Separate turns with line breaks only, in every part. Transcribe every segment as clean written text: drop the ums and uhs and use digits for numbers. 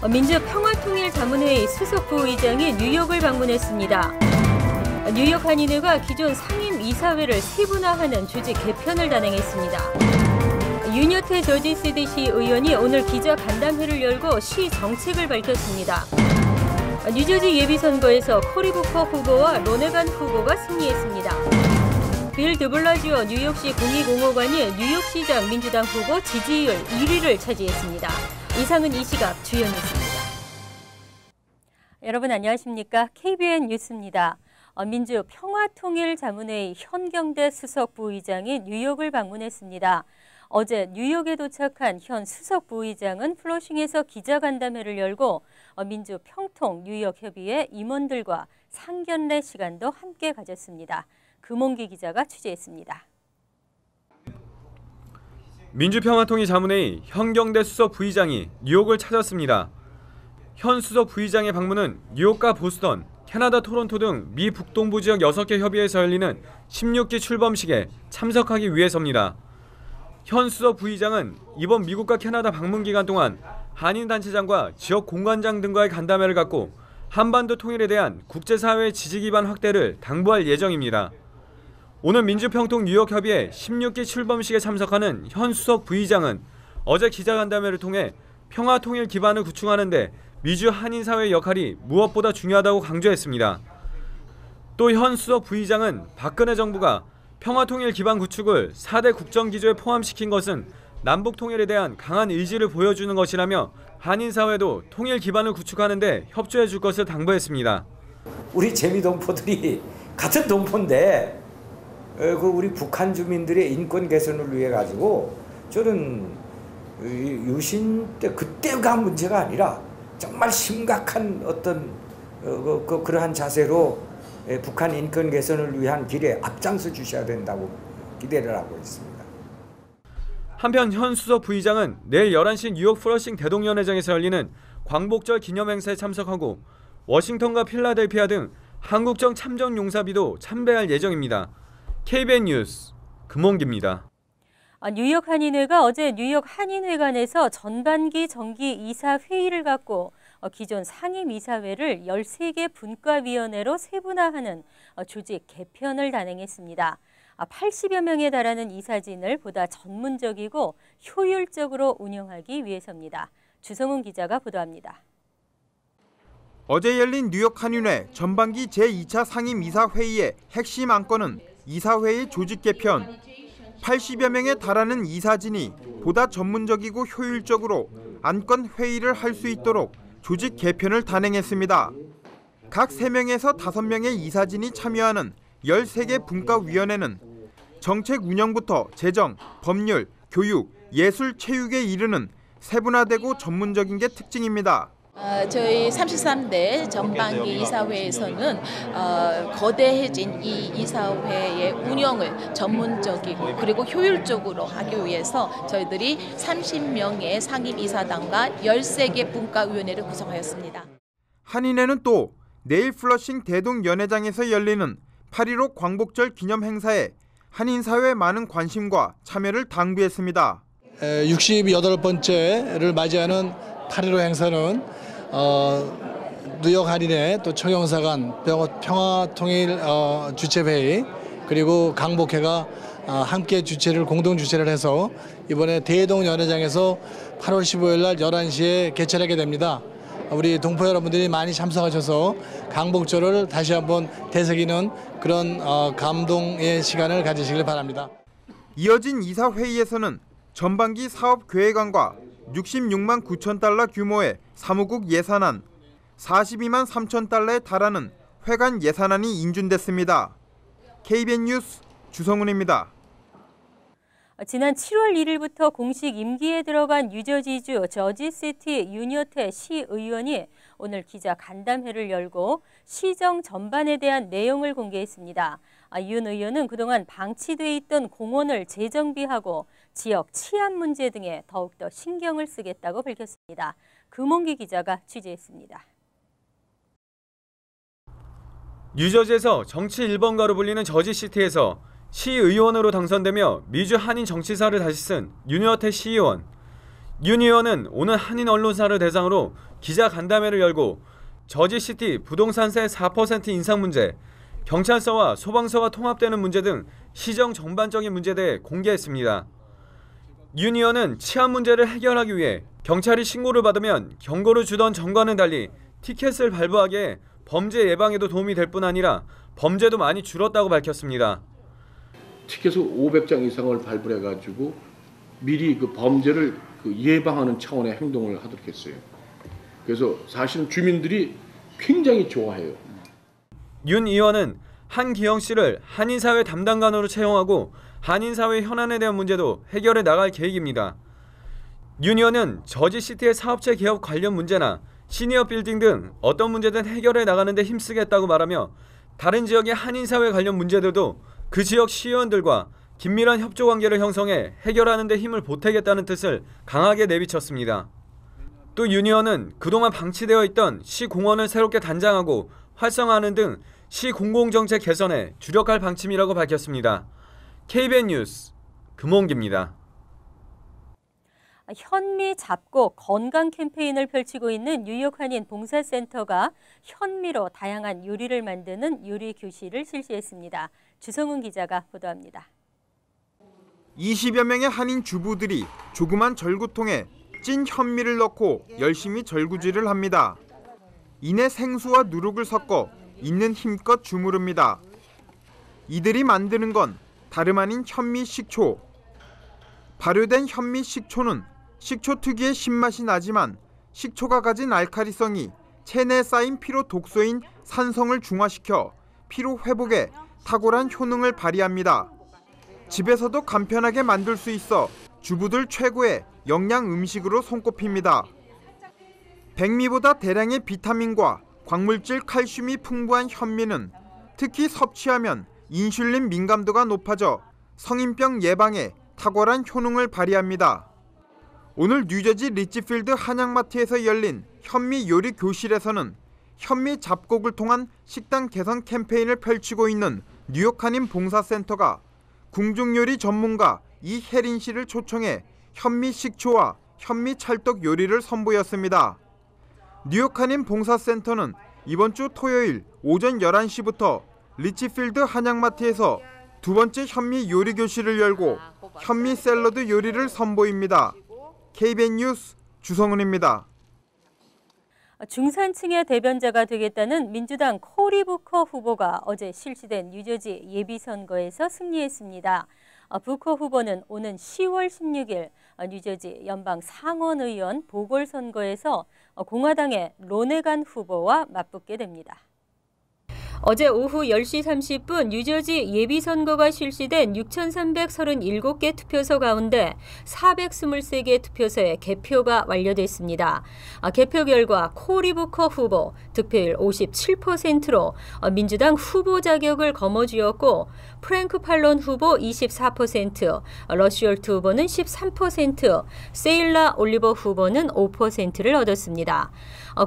민주평화통일자문회의 수석 부의장이 뉴욕을 방문했습니다. 뉴욕 한인회가 기존 상임이사회를 세분화하는 조직 개편을 단행했습니다. 윤여태 저지시티시 의원이 오늘 기자간담회를 열고 시 정책을 밝혔습니다. 뉴저지 예비선거에서 코리 부커 후보와 로네간 후보가 승리했습니다. 빌 드블라지오 뉴욕시 공익공호관이 뉴욕시장 민주당 후보 지지율 1위를 차지했습니다. 이상은 이 시각 주요 뉴스입니다. 여러분 안녕하십니까? KBN 뉴스입니다. 민주평화통일자문회의 현경대 수석 부의장이 뉴욕을 방문했습니다. 어제 뉴욕에 도착한 현 수석 부의장은 플러싱에서 기자간담회를 열고 민주평통 뉴욕협의회 임원들과 상견례 시간도 함께 가졌습니다. 금홍기 기자가 취재했습니다.
민주평화통일자문회의 현경대 수석 부의장이 뉴욕을 찾았습니다. 현 수석 부의장의 방문은 뉴욕과 보스턴, 캐나다 토론토 등 미 북동부 지역 6개 협의회에서 열리는 16기 출범식에 참석하기 위해서입니다. 현 수석 부의장은 이번 미국과 캐나다 방문 기간 동안 한인단체장과 지역 공관장 등과의 간담회를 갖고 한반도 통일에 대한 국제사회의 지지 기반 확대를 당부할 예정입니다. 오늘 민주평통 뉴욕협의회 16기 출범식에 참석하는 현 수석 부의장은 어제 기자간담회를 통해 평화통일 기반을 구축하는 데 미주 한인사회의 역할이 무엇보다 중요하다고 강조했습니다. 또 현 수석 부의장은 박근혜 정부가 평화통일 기반 구축을 4대 국정기조에 포함시킨 것은 남북통일에 대한 강한 의지를 보여주는 것이라며 한인사회도 통일 기반을 구축하는 데 협조해 줄 것을 당부했습니다.
우리 재미동포들이 같은 동포인데 우리 북한 주민들의 인권 개선을 위해 가지고 저는 유신 때 그때가 문제가 아니라 정말 심각한 어떤 그러한 자세로 북한 인권 개선을 위한 길에 앞장서 주셔야 된다고 기대를 하고 있습니다.
한편 현 수석 부의장은 내일 11시 뉴욕 플러싱 대동연회장에서 열리는 광복절 기념행사에 참석하고 워싱턴과 필라델피아 등 한국정 참전용사비도 참배할 예정입니다. KBN 뉴스 금홍기입니다.
뉴욕 한인회가 어제 뉴욕 한인회관에서 전반기 정기 이사 회의를 갖고 기존 상임이사회를 13개 분과위원회로 세분화하는 조직 개편을 단행했습니다. 80여 명에 달하는 이사진을 보다 전문적이고 효율적으로 운영하기 위해서입니다. 주성훈 기자가 보도합니다.
어제 열린 뉴욕 한인회 전반기 제2차 상임이사회의의 핵심 안건은 이사회의 조직 개편, 80여 명에 달하는 이사진이 보다 전문적이고 효율적으로 안건 회의를 할 수 있도록 조직 개편을 단행했습니다. 각 3명에서 5명의 이사진이 참여하는 13개 분과위원회는 정책 운영부터 재정, 법률, 교육, 예술, 체육에 이르는 세분화되고 전문적인 게 특징입니다.
저희 33대 전반기 이사회에서는 거대해진 이 이사회의 운영을 전문적이고 그리고 효율적으로 하기 위해서 저희들이 30명의 상임이사단과 13개 분과위원회를 구성하였습니다.
한인회는 또 내일 플러싱 대동연회장에서 열리는 8.15 광복절 기념 행사에 한인사회의 많은 관심과 참여를 당부했습니다.
68번째를 맞이하는 8.15 행사는 뉴욕 한인회 또 청영사관 평화통일 주최회의 그리고 강복회가 함께 공동 주최를 해서 이번에 대동연회장에서 8월 15일 날 11시에 개최하게 됩니다. 우리 동포 여러분들이 많이 참석하셔서 강복절을 다시 한번 되새기는 그런 감동의 시간을 가지시길 바랍니다.
이어진 이사회의에서는 전반기 사업계획안과 66만 9천 달러 규모의 사무국 예산안, 42만 3천 달러에 달하는 회관 예산안이 인준됐습니다. KBN 뉴스 주성훈입니다.
지난 7월 1일부터 공식 임기에 들어간 뉴저지주 저지시티 윤여태 시의원이 오늘 기자간담회를 열고 시정 전반에 대한 내용을 공개했습니다. 윤 의원은 그동안 방치돼 있던 공원을 재정비하고 지역 치안 문제 등에 더욱더 신경을 쓰겠다고 밝혔습니다. 금홍기 기자가 취재했습니다.
뉴저지에서 정치 1번가로 불리는 저지시티에서 시의원으로 당선되며 미주 한인 정치사를 다시 쓴 윤여태 시의원. 윤 의원은 오늘 한인 언론사를 대상으로 기자 간담회를 열고 저지시티 부동산세 4% 인상 문제, 경찰서와 소방서가 통합되는 문제 등 시정 전반적인 문제에 대해 공개했습니다. 윤 의원은 치안 문제를 해결하기 위해 경찰이 신고를 받으면 경고를 주던 전과는 달리 티켓을 발부하게 해 범죄 예방에도 도움이 될 뿐 아니라 범죄도 많이 줄었다고 밝혔습니다.
티켓을 500장 이상을 발부해가지고 미리 그 범죄를 예방하는 차원의 행동을 하도록 했어요. 그래서 사실은 주민들이 굉장히 좋아해요.
윤 의원은 한기영 씨를 한인사회 담당관으로 채용하고 한인사회 현안에 대한 문제도 해결해 나갈 계획입니다. 윤 의원은 저지시티의 사업체 개업 관련 문제나 시니어 빌딩 등 어떤 문제든 해결해 나가는 데 힘쓰겠다고 말하며 다른 지역의 한인사회 관련 문제들도 그 지역 시의원들과 긴밀한 협조관계를 형성해 해결하는 데 힘을 보태겠다는 뜻을 강하게 내비쳤습니다. 또 윤 의원은 그동안 방치되어 있던 시공원을 새롭게 단장하고 활성화하는 등 시공공정책 개선에 주력할 방침이라고 밝혔습니다. KBN 뉴스 금홍기입니다.
현미 잡곡 건강 캠페인을 펼치고 있는 뉴욕 한인 봉사센터가 현미로 다양한 요리를 만드는 요리 교실을 실시했습니다. 주성훈 기자가 보도합니다.
20여 명의 한인 주부들이 조그만 절구통에 찐 현미를 넣고 열심히 절구질을 합니다. 이내 생수와 누룩을 섞어 있는 힘껏 주무릅니다. 이들이 만드는 건 다름 아닌 현미 식초. 발효된 현미 식초는 식초 특유의 신맛이 나지만 식초가 가진 알칼리성이 체내에 쌓인 피로 독소인 산성을 중화시켜 피로 회복에 탁월한 효능을 발휘합니다. 집에서도 간편하게 만들 수 있어 주부들 최고의 영양 음식으로 손꼽힙니다. 백미보다 대량의 비타민과 광물질 칼슘이 풍부한 현미는 특히 섭취하면 인슐린 민감도가 높아져 성인병 예방에 탁월한 효능을 발휘합니다. 오늘 뉴저지 리치필드 한약마트에서 열린 현미 요리 교실에서는 현미 잡곡을 통한 식단 개선 캠페인을 펼치고 있는 뉴욕 한인 봉사센터가 궁중요리 전문가 이혜린 씨를 초청해 현미 식초와 현미 찰떡 요리를 선보였습니다. 뉴욕 한인 봉사센터는 이번 주 토요일 오전 11시부터 리치필드 한약마트에서 두 번째 현미 요리 교실을 열고 현미 샐러드 요리를 선보입니다. KBN 뉴스 주성훈입니다.
중산층의 대변자가 되겠다는 민주당 코리 부커 후보가 어제 실시된 뉴저지 예비선거에서 승리했습니다. 부커 후보는 오는 10월 16일 뉴저지 연방 상원의원 보궐선거에서 공화당의 로네간 후보와 맞붙게 됩니다. 어제 오후 10시 30분 뉴저지 예비선거가 실시된 6,337개 투표소 가운데 423개 투표소에 개표가 완료됐습니다. 개표 결과 코리 부커 후보 득표율 57%로 민주당 후보 자격을 거머쥐었고 프랭크 팔론 후보 24%, 러시 홀트 후보는 13%, 세일라 올리버 후보는 5%를 얻었습니다.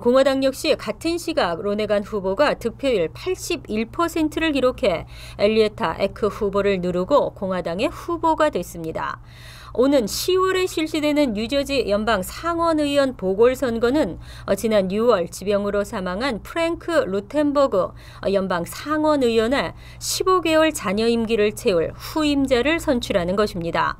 공화당 역시 같은 시각 로네간 후보가 득표율 81%를 기록해 엘리에타 에크 후보를 누르고 공화당의 후보가 됐습니다. 오는 10월에 실시되는 뉴저지 연방 상원의원 보궐선거는 지난 6월 지병으로 사망한 프랭크 루텐버그 연방 상원의원의 15개월 잔여 임기를 채울 후임자를 선출하는 것입니다.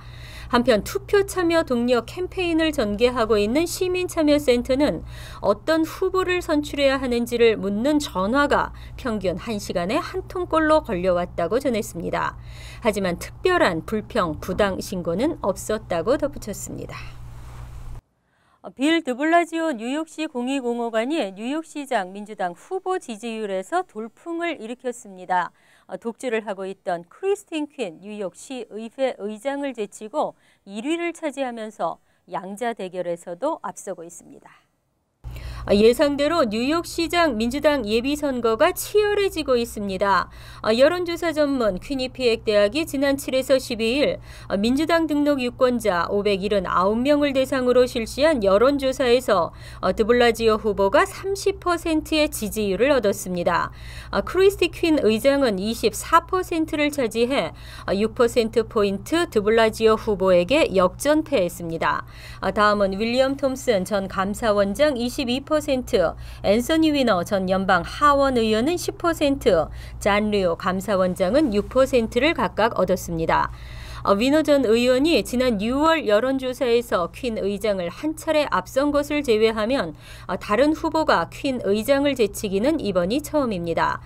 한편 투표 참여 독려 캠페인을 전개하고 있는 시민참여센터는 어떤 후보를 선출해야 하는지를 묻는 전화가 평균 1시간에 한 통꼴로 걸려왔다고 전했습니다. 하지만 특별한 불평, 부당 신고는 없었다고 덧붙였습니다. 빌 드블라지오 뉴욕시 공익공호관이 뉴욕시장 민주당 후보 지지율에서 돌풍을 일으켰습니다. 독주를 하고 있던 크리스틴 퀸 뉴욕시 의회 의장을 제치고 1위를 차지하면서 양자 대결에서도 앞서고 있습니다. 예상대로 뉴욕시장 민주당 예비선거가 치열해지고 있습니다. 여론조사 전문 퀴니피액 대학이 지난 7에서 12일 민주당 등록 유권자 579명을 대상으로 실시한 여론조사에서 드블라지오 후보가 30%의 지지율을 얻었습니다. 크리스티 퀸 의장은 24%를 차지해 6%포인트 드블라지오 후보에게 역전패했습니다. 다음은 윌리엄 톰슨 전 감사원장 22%, 앤서니 위너 전 연방 하원 의원은 10%, 잔 류 감사원장은 6%를 각각 얻었습니다. 위너 전 의원이 지난 6월 여론조사에서 퀸 의장을 한 차례 앞선 것을 제외하면 다른 후보가 퀸 의장을 제치기는 이번이 처음입니다.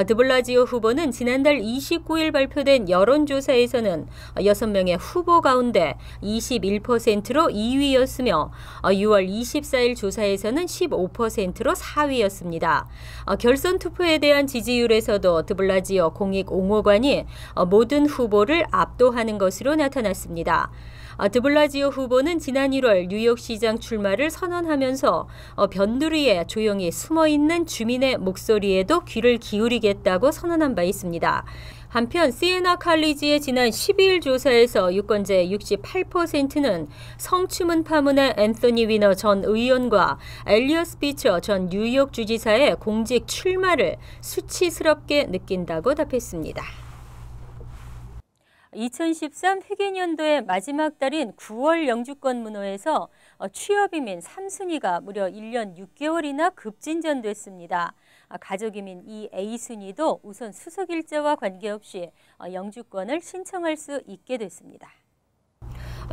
드블라지오 후보는 지난달 29일 발표된 여론조사에서는 6명의 후보 가운데 21%로 2위였으며 6월 24일 조사에서는 15%로 4위였습니다. 결선 투표에 대한 지지율에서도 드블라지오 공익-옹호관이 모든 후보를 압도하는 것으로 나타났습니다. 드블라지오 후보는 지난 1월 뉴욕시장 출마를 선언하면서 변두리에 조용히 숨어있는 주민의 목소리에도 귀를 기울이겠다고 선언한 바 있습니다. 한편 시에나 칼리지의 지난 12일 조사에서 유권자의 68%는 성추문 파문의 앤서니 위너 전 의원과 엘리엇 스피처 전 뉴욕 주지사의 공직 출마를 수치스럽게 느낀다고 답했습니다. 2013 회계년도의 마지막 달인 9월 영주권 문호에서 취업이민 3순위가 무려 1년 6개월이나 급진전됐습니다. 가족이민 이 A순위도 우선 수석일자와 관계없이 영주권을 신청할 수 있게 됐습니다.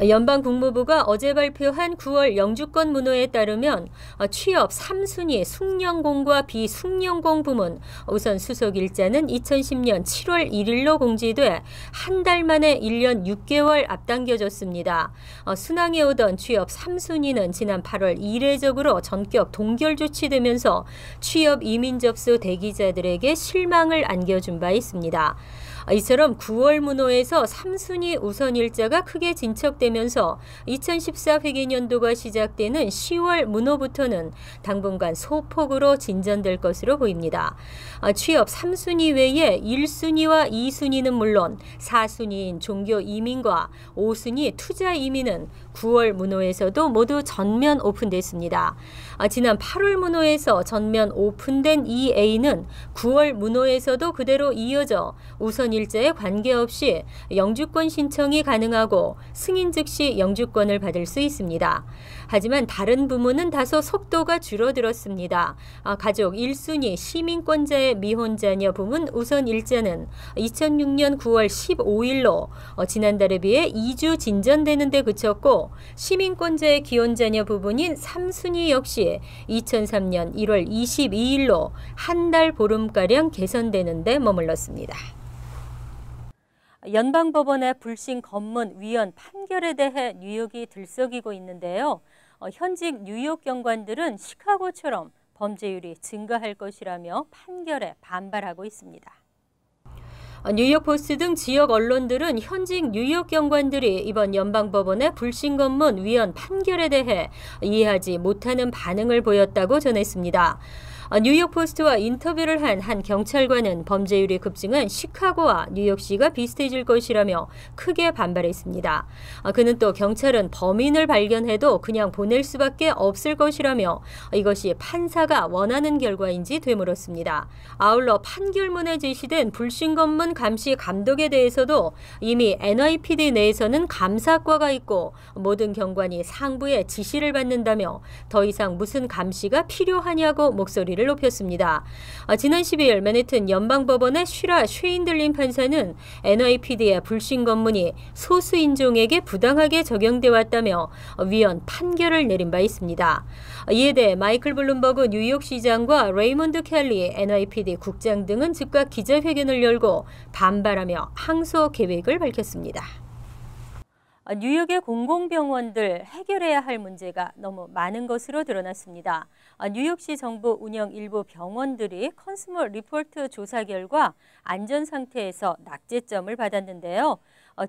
연방국무부가 어제 발표한 9월 영주권 문호에 따르면 취업 3순위 숙련공과 비숙련공 부문 우선 수석일자는 2010년 7월 1일로 공지돼 한 달 만에 1년 6개월 앞당겨졌습니다. 순항해 오던 취업 3순위는 지난 8월 이례적으로 전격 동결 조치되면서 취업 이민 접수 대기자들에게 실망을 안겨준 바 있습니다. 이처럼 9월 문호에서 3순위 우선일자가 크게 진척되면서 2014 회계년도가 시작되는 10월 문호부터는 당분간 소폭으로 진전될 것으로 보입니다. 취업 3순위 외에 1순위와 2순위는 물론 4순위인 종교 이민과 5순위 투자 이민은 9월 문호에서도 모두 전면 오픈됐습니다. 지난 8월 문호에서 전면 오픈된 이 A는 9월 문호에서도 그대로 이어져 우선일자에 관계없이 영주권 신청이 가능하고 승인 즉시 영주권을 받을 수 있습니다. 하지만 다른 부문은 다소 속도가 줄어들었습니다. 가족 1순위 시민권자의 미혼자녀 부문 우선일자는 2006년 9월 15일로 지난달에 비해 2주 진전되는 데 그쳤고 시민권자의 기혼자녀 부분인 3순위 역시 2003년 1월 22일로 한 달 보름가량 개선되는 데 머물렀습니다. 연방법원의 불신 검문 위헌 판결에 대해 뉴욕이 들썩이고 있는데요. 현직 뉴욕 경관들은 시카고처럼 범죄율이 증가할 것이라며 판결에 반발하고 있습니다. 뉴욕포스트 등 지역 언론들은 현직 뉴욕 경관들이 이번 연방법원의 불신 검문 위헌 판결에 대해 이해하지 못하는 반응을 보였다고 전했습니다. 뉴욕포스트와 인터뷰를 한 한 경찰관은 범죄율이 급증한 시카고와 뉴욕시가 비슷해질 것이라며 크게 반발했습니다. 그는 또 경찰은 범인을 발견해도 그냥 보낼 수밖에 없을 것이라며 이것이 판사가 원하는 결과인지 되물었습니다. 아울러 판결문에 제시된 불신검문 감시 감독에 대해서도 이미 NYPD 내에서는 감사과가 있고 모든 경관이 상부의 지시를 받는다며 더 이상 무슨 감시가 필요하냐고 목소리를 높였습니다. 지난 12일 맨해튼 연방법원의 슈라 쉐인들린 판사는 NYPD의 불신 검문이 소수 인종에게 부당하게 적용돼 왔다며 위헌 판결을 내린 바 있습니다. 이에 대해 마이클 블룸버그 뉴욕시장과 레이먼드 켈리 NYPD 국장 등은 즉각 기자회견을 열고 반발하며 항소 계획을 밝혔습니다. 뉴욕의 공공병원들 해결해야 할 문제가 너무 많은 것으로 드러났습니다. 뉴욕시 정부 운영 일부 병원들이 컨슈머 리포트 조사 결과 안전 상태에서 낙제점을 받았는데요.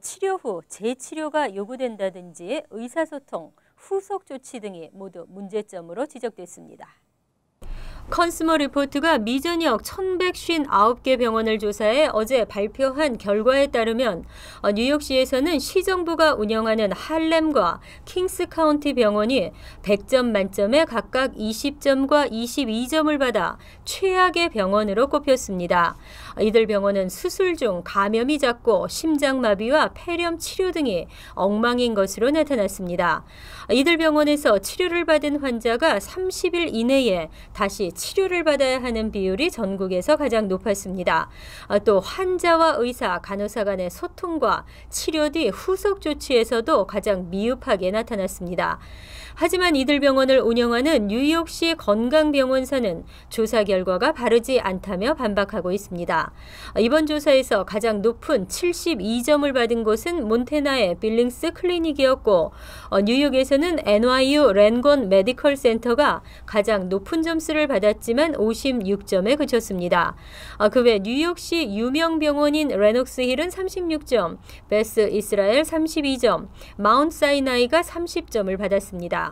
치료 후 재치료가 요구된다든지 의사소통, 후속 조치 등이 모두 문제점으로 지적됐습니다. 컨슈머 리포트가 미 전역 1,159개 병원을 조사해 어제 발표한 결과에 따르면 뉴욕시에서는 시정부가 운영하는 할렘과 킹스 카운티 병원이 100점 만점에 각각 20점과 22점을 받아 최악의 병원으로 꼽혔습니다. 이들 병원은 수술 중 감염이 잦고 심장마비와 폐렴 치료 등이 엉망인 것으로 나타났습니다. 이들 병원에서 치료를 받은 환자가 30일 이내에 다시 치료를 받아야 하는 비율이 전국에서 가장 높았습니다. 또 환자와 의사, 간호사 간의 소통과 치료 뒤 후속 조치에서도 가장 미흡하게 나타났습니다. 하지만 이들 병원을 운영하는 뉴욕시 건강병원사는 조사 결과가 바르지 않다며 반박하고 있습니다. 이번 조사에서 가장 높은 72점을 받은 곳은 몬태나의 빌링스 클리닉이었고 뉴욕에서는 NYU 랜건 메디컬 센터가 가장 높은 점수를 받았지만 56점에 그쳤습니다. 그 외 뉴욕시 유명 병원인 레녹스 힐은 36점, 베스 이스라엘 32점, 마운트 사이나이가 30점을 받았습니다.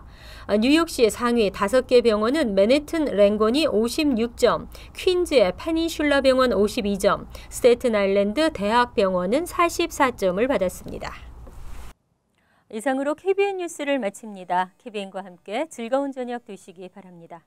뉴욕시의 상위 5개 병원은 맨해튼 랭건이 56점, 퀸즈의 페닌슐라 병원 52점, 스테튼 아일랜드 대학병원은 44점을 받았습니다. 이상으로 KBN 뉴스를 마칩니다. KBN과 함께 즐거운 저녁 되시기 바랍니다.